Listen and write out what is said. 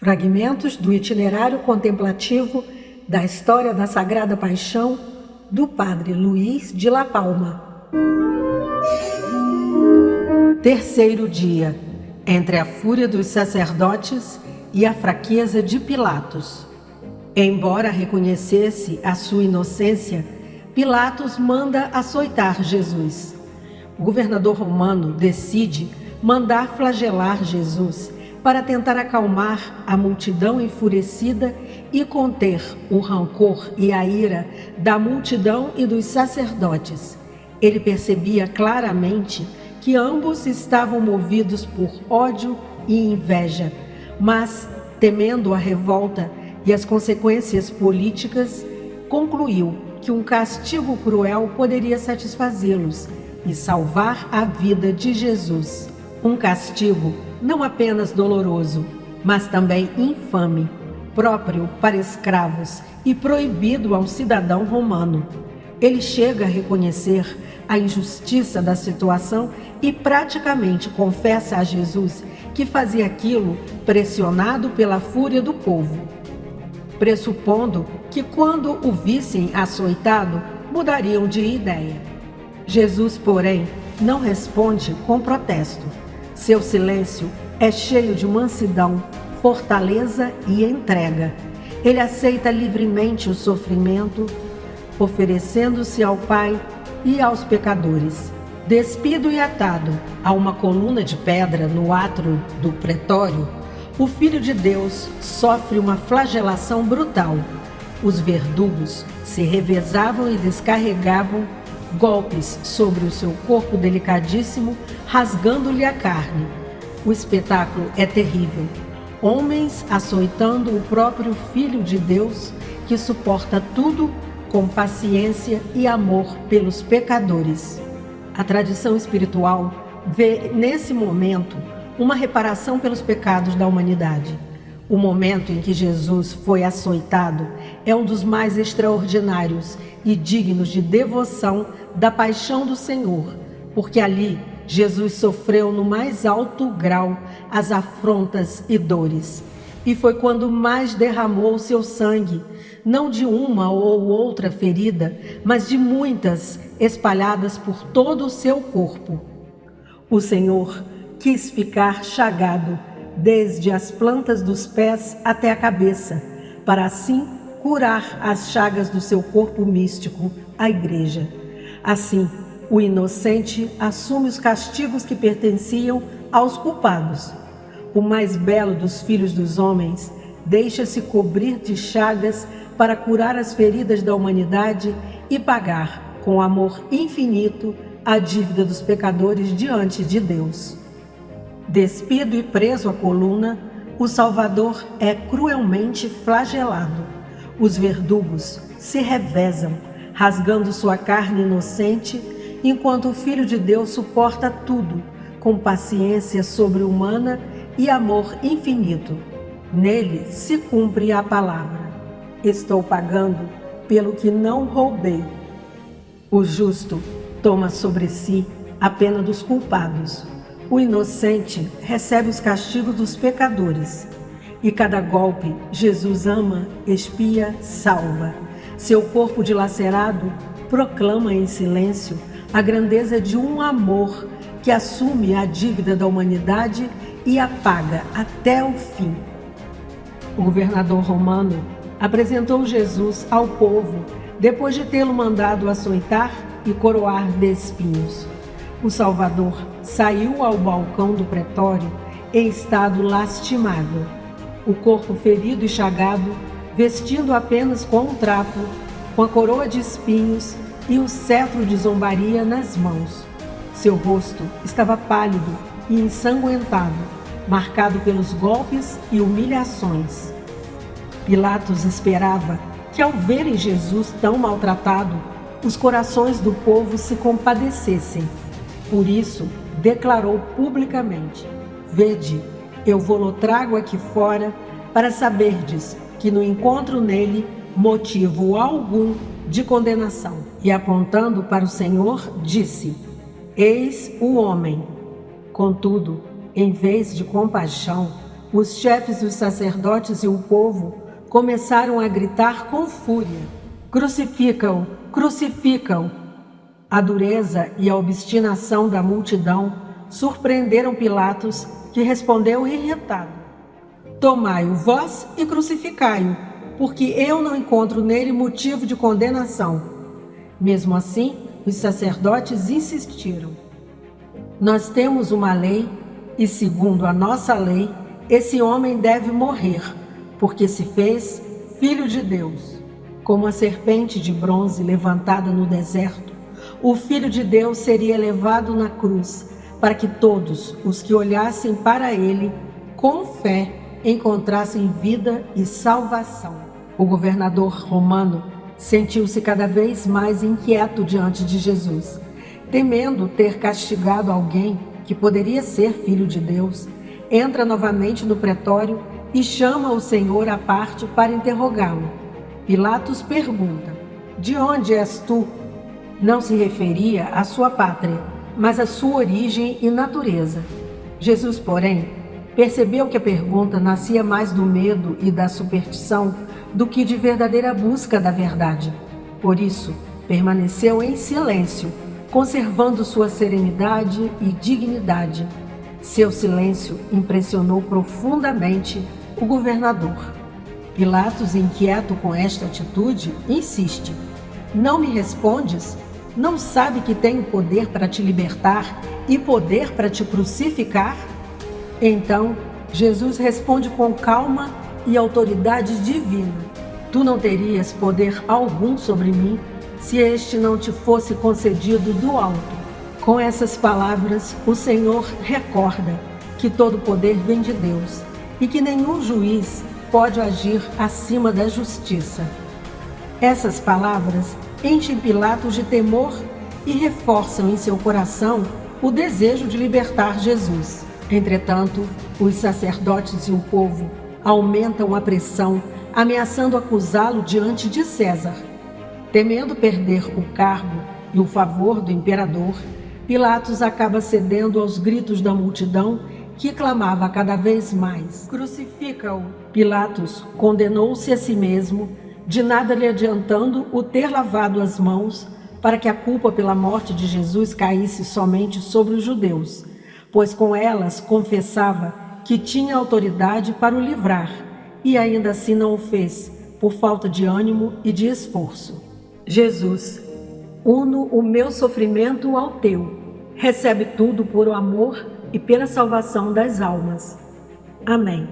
Fragmentos do itinerário contemplativo da história da Sagrada Paixão do Padre Luís de La Palma. Terceiro dia, entre a fúria dos sacerdotes e a fraqueza de Pilatos. Embora reconhecesse a sua inocência, Pilatos manda açoitar Jesus. O governador romano decide mandar flagelar Jesus para tentar acalmar a multidão enfurecida e conter o rancor e a ira da multidão e dos sacerdotes. Ele percebia claramente que ambos estavam movidos por ódio e inveja, mas, temendo a revolta e as consequências políticas, concluiu que um castigo cruel poderia satisfazê-los e salvar a vida de Jesus. Um castigo não apenas doloroso, mas também infame, próprio para escravos e proibido ao cidadão romano. Ele chega a reconhecer a injustiça da situação e praticamente confessa a Jesus que fazia aquilo pressionado pela fúria do povo, pressupondo que quando o vissem açoitado, mudariam de ideia. Jesus, porém, não responde com protesto. Seu silêncio é cheio de mansidão, fortaleza e entrega. Ele aceita livremente o sofrimento, oferecendo-se ao Pai e aos pecadores. Despido e atado a uma coluna de pedra no átrio do pretório, o Filho de Deus sofre uma flagelação brutal. Os verdugos se revezavam e descarregavam golpes sobre o seu corpo delicadíssimo, rasgando-lhe a carne. O espetáculo é terrível. Homens açoitando o próprio Filho de Deus, que suporta tudo com paciência e amor pelos pecadores. A tradição espiritual vê nesse momento uma reparação pelos pecados da humanidade. O momento em que Jesus foi açoitado é um dos mais extraordinários e dignos de devoção da paixão do Senhor, porque ali Jesus sofreu no mais alto grau as afrontas e dores. E foi quando mais derramou seu sangue, não de uma ou outra ferida, mas de muitas espalhadas por todo o seu corpo. O Senhor quis ficar chagado, desde as plantas dos pés até a cabeça, para assim curar as chagas do seu corpo místico, a Igreja. Assim, o inocente assume os castigos que pertenciam aos culpados. O mais belo dos filhos dos homens deixa-se cobrir de chagas para curar as feridas da humanidade e pagar, com amor infinito, a dívida dos pecadores diante de Deus. Despido e preso à coluna, o Salvador é cruelmente flagelado. Os verdugos se revezam, rasgando sua carne inocente, enquanto o Filho de Deus suporta tudo, com paciência sobre-humana e amor infinito. Nele se cumpre a palavra: estou pagando pelo que não roubei. O justo toma sobre si a pena dos culpados. O inocente recebe os castigos dos pecadores. E cada golpe, Jesus ama, expia, salva. Seu corpo dilacerado proclama em silêncio a grandeza de um amor que assume a dívida da humanidade e a paga até o fim. O governador romano apresentou Jesus ao povo depois de tê-lo mandado açoitar e coroar de espinhos. O Salvador saiu ao balcão do pretório em estado lastimável, o corpo ferido e chagado, vestindo apenas com um trapo, com a coroa de espinhos e o cetro de zombaria nas mãos. Seu rosto estava pálido e ensanguentado, marcado pelos golpes e humilhações. Pilatos esperava que, ao verem Jesus tão maltratado, os corações do povo se compadecessem. Por isso, declarou publicamente: vede, eu vou-lo trago aqui fora, para saberdes que no encontro nele motivo algum de condenação. E apontando para o Senhor, disse: eis o homem. Contudo, em vez de compaixão, os chefes dos sacerdotes e o povo começaram a gritar com fúria: Crucifica-o! Crucifica-o! A dureza e a obstinação da multidão surpreenderam Pilatos, que respondeu irritado: Tomai-o vós e crucificai-o, porque eu não encontro nele motivo de condenação. Mesmo assim, os sacerdotes insistiram: Nós temos uma lei, e segundo a nossa lei, esse homem deve morrer, porque se fez filho de Deus. Como a serpente de bronze levantada no deserto, o Filho de Deus seria levado na cruz, para que todos os que olhassem para ele, com fé, encontrassem vida e salvação. O governador romano sentiu-se cada vez mais inquieto diante de Jesus. Temendo ter castigado alguém que poderia ser filho de Deus, entra novamente no pretório e chama o Senhor à parte para interrogá-lo. Pilatos pergunta: De onde és tu? Não se referia à sua pátria, mas à sua origem e natureza. Jesus, porém, percebeu que a pergunta nascia mais do medo e da superstição do que de verdadeira busca da verdade. Por isso, permaneceu em silêncio, conservando sua serenidade e dignidade. Seu silêncio impressionou profundamente o governador. Pilatos, inquieto com esta atitude, insiste: Não me respondes? Não sabe que tenho poder para te libertar e poder para te crucificar? Então, Jesus responde com calma e autoridade divina: Tu não terias poder algum sobre mim se este não te fosse concedido do alto. Com essas palavras, o Senhor recorda que todo poder vem de Deus e que nenhum juiz pode agir acima da justiça. Essas palavras enchem Pilatos de temor e reforçam em seu coração o desejo de libertar Jesus. Entretanto, os sacerdotes e o povo aumentam a pressão, ameaçando acusá-lo diante de César. Temendo perder o cargo e o favor do imperador, Pilatos acaba cedendo aos gritos da multidão, que clamava cada vez mais: Crucifica-o! Pilatos condenou-se a si mesmo, de nada lhe adiantando o ter lavado as mãos, para que a culpa pela morte de Jesus caísse somente sobre os judeus, pois com elas confessava que tinha autoridade para o livrar, e ainda assim não o fez, por falta de ânimo e de esforço. Jesus, uno o meu sofrimento ao teu, recebe tudo por amor e pela salvação das almas. Amém.